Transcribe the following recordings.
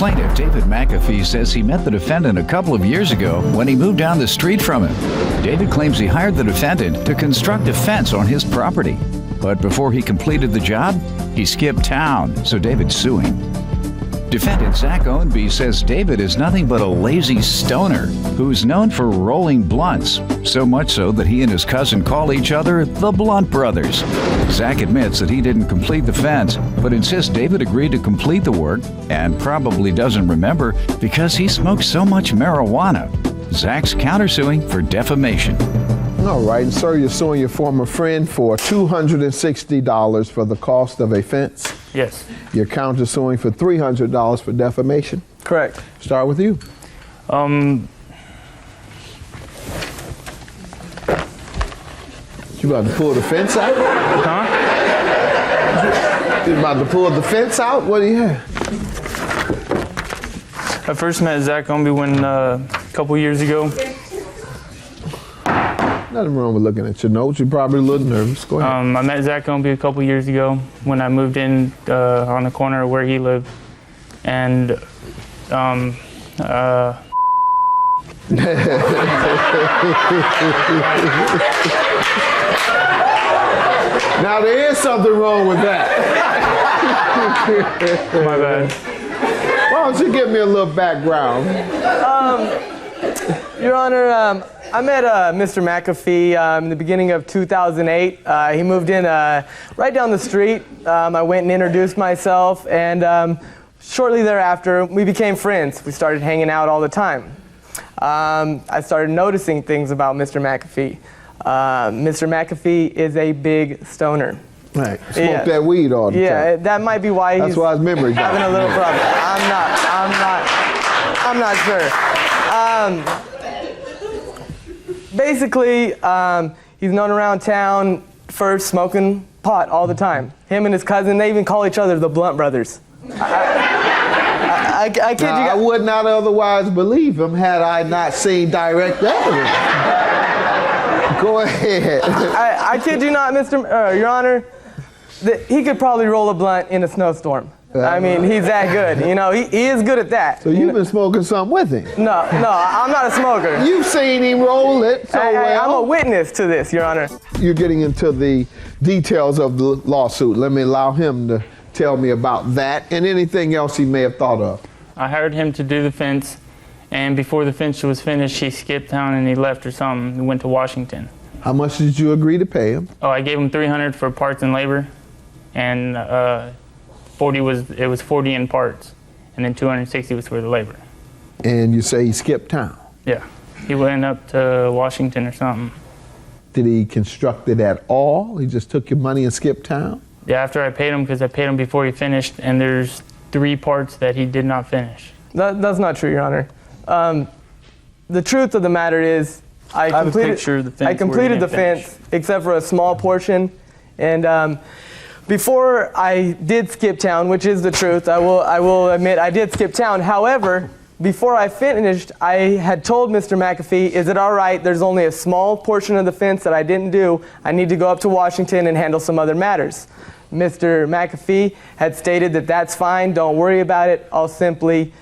Plaintiff David McAfee says he met the defendant a couple of years ago when he moved down the street from him. David claims he hired the defendant to construct a fence on his property. But before he completed the job, he skipped town, so David's suing. Defendant Zach Ownby says David is nothing but a lazy stoner who's known for rolling blunts, so much so that he and his cousin call each other the Blunt Brothers. Zach admits that he didn't complete the fence, but insists David agreed to complete the work and probably doesn't remember because he smoked so much marijuana. Zach's countersuing for defamation. All right, and sir, you're suing your former friend for $260 for the cost of a fence. Yes. You're countersuing for $300 for defamation. Correct. Start with you. You about to pull the fence out? Huh? You about to pull the fence out? What do you have? I first met Zach Ownby a couple years ago. Nothing wrong with looking at your notes. You're probably a little nervous. Go ahead. I met Zach Ownby a couple years ago when I moved in on the corner where he lived. And Now there is something wrong with that. my bad. Why don't you give me a little background? Your Honor, I met Mr. McAfee in the beginning of 2008. He moved in right down the street. I went and introduced myself, and shortly thereafter, we became friends. We started hanging out all the time. I started noticing things about Mr. McAfee. Mr. McAfee is a big stoner. Right. Smoke that weed all the time. Yeah, that might be why That's why his memory having a little problem. I'm not sure. Basically, he's known around town for smoking pot all the time. Him and his cousin, they even call each other the Blunt Brothers. I kid you. I would not otherwise believe him had I not seen direct evidence. Go ahead. I kid you not, Your Honor, he could probably roll a blunt in a snowstorm. I mean, he's that good. You know, he is good at that. So you've been smoking something with him? No, I'm not a smoker. You've seen him roll it so well. I'm a witness to this, Your Honor. You're getting into the details of the lawsuit. Let me allow him to tell me about that and anything else he may have thought of. I hired him to do the fence, and before the fence was finished, he skipped town and he left or something. He went to Washington. How much did you agree to pay him? Oh, I gave him $300 for parts and labor, and it was 40 in parts, and then $260 was for the labor. And you say he skipped town? Yeah, he went up to Washington or something. Did he construct it at all? He just took your money and skipped town? Yeah, after I paid him, because I paid him before he finished, and there's 3 parts that he did not finish. That's not true, Your Honor. The truth of the matter is, I completed the fence, except for a small portion, and before I did skip town, which is the truth, I will admit I did skip town. However, before I finished, I had told Mr. McAfee, is it all right, there's only a small portion of the fence that I didn't do. I need to go up to Washington and handle some other matters. Mr. McAfee had stated that that's fine, don't worry about it, I'll simply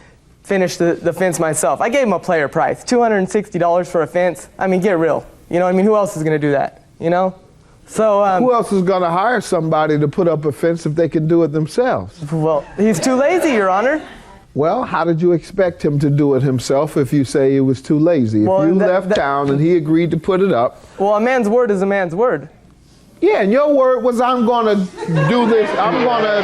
finish the fence myself. I gave him a player price, $260 for a fence. I mean, get real. You know what I mean? Who else is going to do that, you know? So, who else is going to hire somebody to put up a fence if they can do it themselves? Well, he's too lazy, Your Honor. Well, how did you expect him to do it himself if you say he was too lazy? If you left town and he agreed to put it up. Well, a man's word is a man's word. Yeah, and your word was I'm going to do this. I'm going to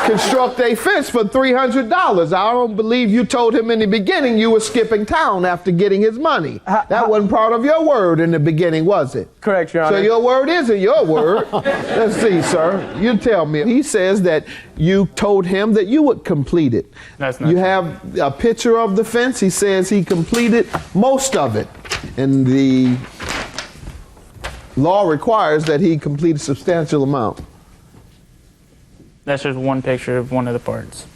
construct a fence for $300. I don't believe you told him in the beginning you were skipping town after getting his money. That wasn't part of your word in the beginning, was it? Correct, Your Honor. So your word isn't your word. Let's see, sir. You tell me. He says that you told him that you would complete it. That's not You true. have a picture of the fence. He says he completed most of it. And the law requires that he complete a substantial amount. That's just one picture of one of the parts.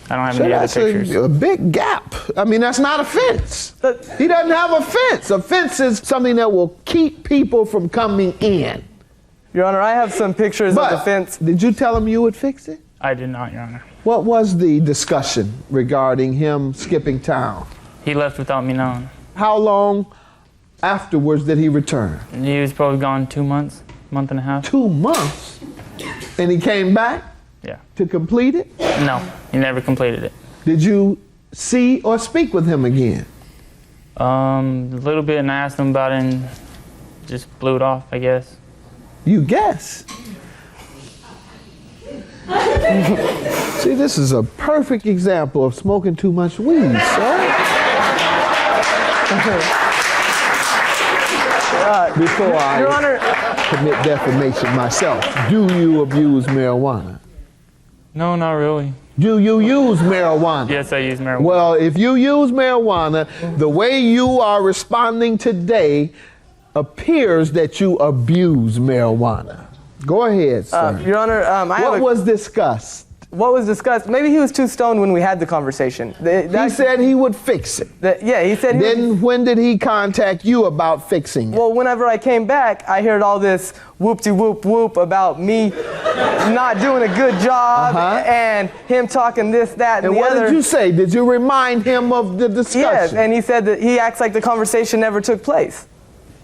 I don't have any other That's pictures. a big gap. I mean, that's not a fence. He doesn't have a fence. A fence is something that will keep people from coming in. Your Honor, I have some pictures of the fence. Did you tell him you would fix it? I did not, Your Honor. What was the discussion regarding him skipping town? He left without me knowing. How long afterwards did he return? He was probably gone 2 months, month and a half. 2 months? And he came back Yeah. to complete it? No, he never completed it. Did you see or speak with him again? A little bit, and I asked him about it and just blew it off, I guess. You guess. See, this is a perfect example of smoking too much weed, sir. Before Your I Honor, commit defamation myself, do you abuse marijuana? No, not really. Do you use marijuana? Yes, I use marijuana. Well, if you use marijuana, the way you are responding today appears that you abuse marijuana. Go ahead, sir. Your Honor, What was discussed? What was discussed? Maybe he was too stoned when we had the conversation. He said he would fix it. Yeah, he said. Then when did he contact you about fixing it? Well, whenever I came back, I heard all this whoop-de-whoop-whoop about me not doing a good job and him talking this, that, and the other. And what did you say? Did you remind him of the discussion? Yes, and he said that he acts like the conversation never took place.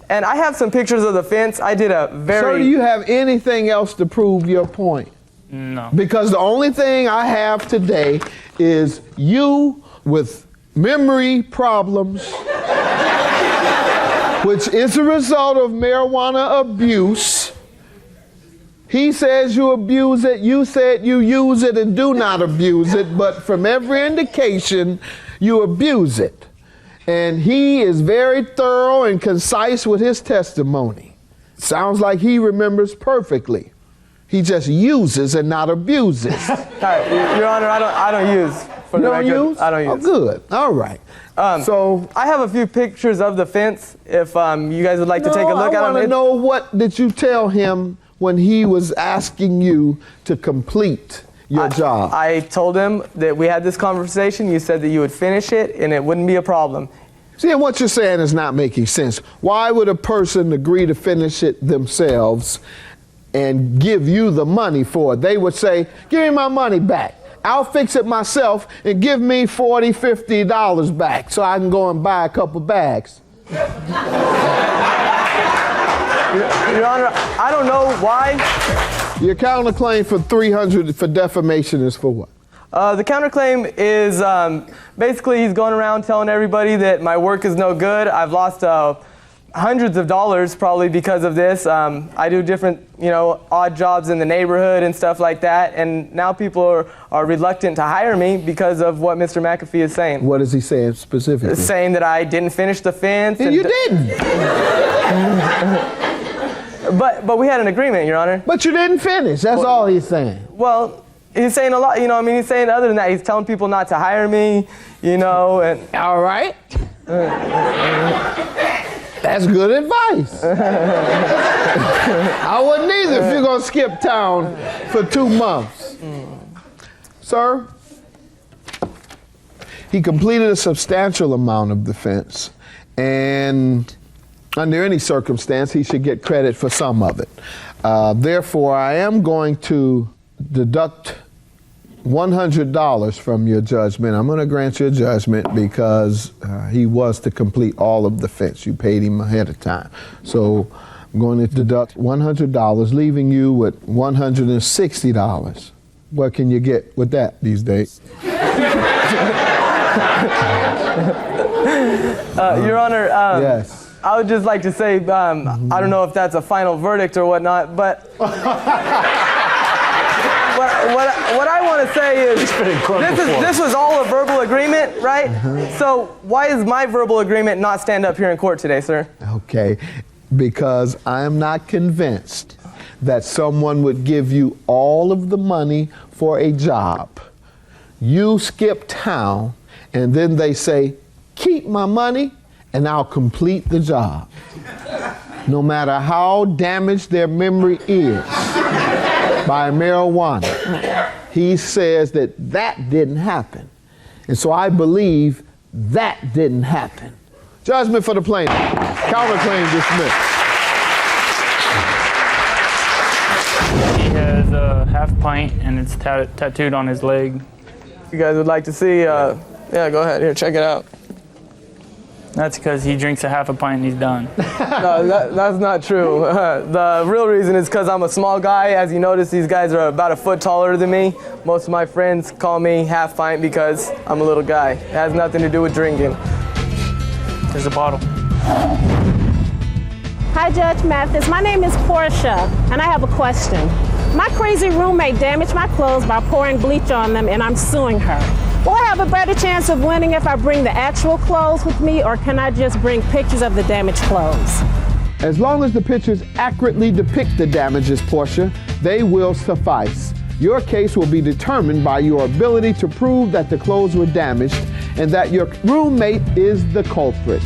And I have some pictures of the fence. I did a very... Sir, do you have anything else to prove your point? No. Because the only thing I have today is you with memory problems, which is a result of marijuana abuse. He says you abuse it, you said you use it and do not abuse it, but from every indication, you abuse it. And he is very thorough and concise with his testimony. Sounds like he remembers perfectly. He just uses and not abuses. Your Honor, I don't use. You don't use? I don't use. Oh, good. All right. So I have a few pictures of the fence. If you guys would like to take a look at them. I want to know, what did you tell him when he was asking you to complete your job? I told him that we had this conversation. You said that you would finish it and it wouldn't be a problem. See, and what you're saying is not making sense. Why would a person agree to finish it themselves and give you the money for it? They would say, give me my money back. I'll fix it myself and give me $40, $50 back so I can go and buy a couple bags. Your Honor, I don't know why. Your counterclaim for $300 for defamation is for what? The counterclaim is basically he's going around telling everybody that my work is no good. I've lost hundreds of dollars probably because of this. I do different, odd jobs in the neighborhood and stuff like that, and now people are reluctant to hire me because of what Mr. McAfee is saying. What is he saying specifically? Saying that I didn't finish the fence. And you didn't. But we had an agreement, Your Honor. But you didn't finish. That's all he's saying. Well, he's saying a lot. He's saying other than that, he's telling people not to hire me. And all right. That's good advice. I wouldn't either if you're going to skip town for 2 months. Sir, he completed a substantial amount of defense, and under any circumstance, he should get credit for some of it. Therefore, I am going to deduct $100 from your judgment. I'm going to grant you a judgment because he was to complete all of the fence. You paid him ahead of time. So I'm going to deduct $100, leaving you with $160. What can you get with that these days? Your Honor, yes. I would just like to say, I don't know if that's a final verdict or whatnot, but what I want to say is this was all a verbal agreement, right? So why does my verbal agreement not stand up here in court today, sir? Okay, because I am not convinced that someone would give you all of the money for a job. You skip town, and then they say, keep my money, and I'll complete the job. No matter how damaged their memory is by marijuana, he says that didn't happen. And so I believe that didn't happen. Judgment for the plaintiff. Counterclaim dismissed. He has a half pint and it's tattooed on his leg. If you guys would like to see, yeah, go ahead. Here, check it out. That's because he drinks a half a pint and he's done. No, that's not true. The real reason is because I'm a small guy. As you notice, these guys are about a foot taller than me. Most of my friends call me half pint because I'm a little guy. It has nothing to do with drinking. There's a bottle. Hi, Judge Mathis. My name is Portia, and I have a question. My crazy roommate damaged my clothes by pouring bleach on them, and I'm suing her. Will I have a better chance of winning if I bring the actual clothes with me, or can I just bring pictures of the damaged clothes? As long as the pictures accurately depict the damages, Portia, they will suffice. Your case will be determined by your ability to prove that the clothes were damaged and that your roommate is the culprit.